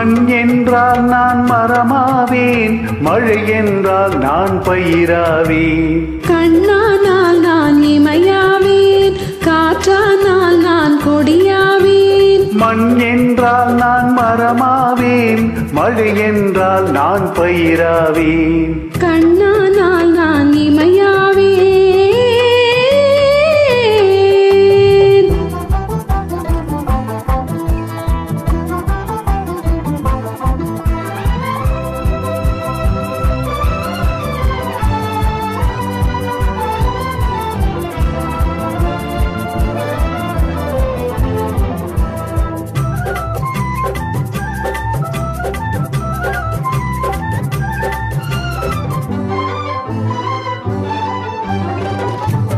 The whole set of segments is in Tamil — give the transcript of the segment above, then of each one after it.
மண் என்றால் நான் மரமாவேன், மழை என்றால் நான் பயிராவேன். கண்ணானால் நான் இமையாவேன், காற்றானால் நான் கொடியாவேன். மண் என்றால் நான் மரமாவேன், மழை என்றால் நான் பயிராவேன். கண்ணானால் நான் இமையாவேன்.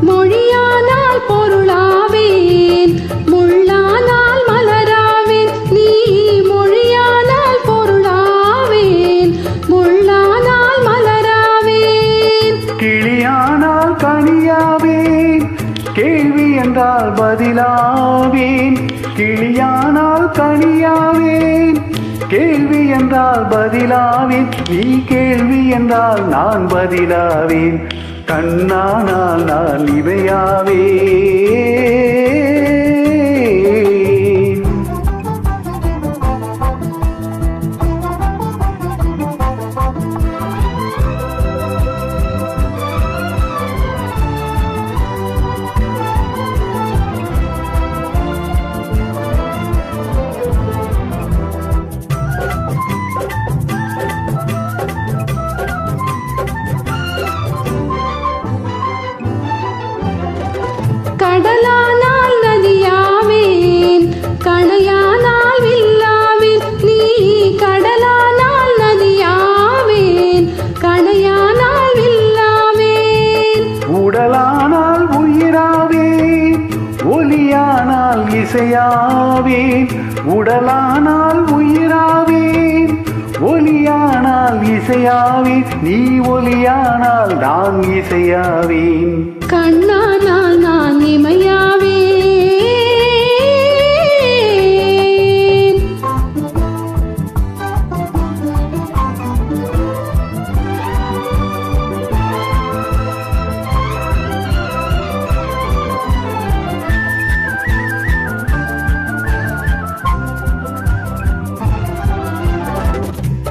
மொழியானால் பொருளாவேன், முள்ளானால் மலராவேன். நீ மொழியானால் பொருளாவேன், முள்ளானால் மலராவேன். கிளியானால் கனியாவேன், கேள்வி என்றால் பதிலாவேன். கிளியானால் கனியாவேன், கேள்வி என்றால் பதிலாவேன். நீ கேள்வி என்றால் நான் பதிலாவேன். கண்ணானால் நான் இவையாவேன். கடலானால் நதியாவேன், கணையானால் வில்லாவேன். நீ கடலானால் நதியாவேன், கணையானால் வில்லாவேன். உடலானால் உயிராவேன், ஒலியானால் இசையாவேன். உடலானால் உயிராவேன், ஒலியானால் இசையாவேன். நீ ஒலியானால் நான் இசையாவேன். கண்ணானால் நான் இமையாவேன்.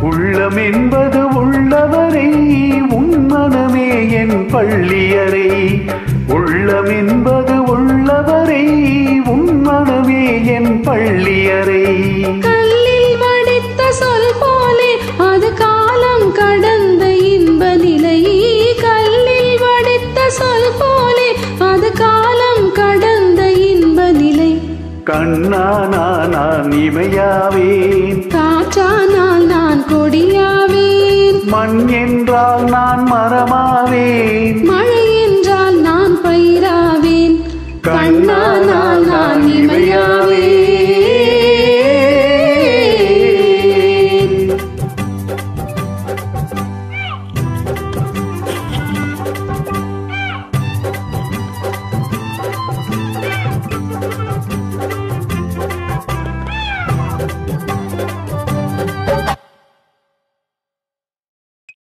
உள்ளம் என்பது உள்ளவரை, உன் மனமே என் பள்ளியறை. உள்ளம் என்பது உள்ளவரை, உன் மனமே என் பள்ளியறை. கல்லில் வடித்த சொல் போலே அது காலம் கடந்த இன்ப நிலை. கல்லில் வடித்த சொல் போலே அது காலம் கடந்த இன்ப நிலை. கண்ணானால் நான் இமையாவேன், காற்றானால் நான் கொடியாவேன். மண் என்றால் நான் மரமாவேன், மழை என்றால் நான் பயிராவேன். கண்ணானால் நான் இமையாவேன்.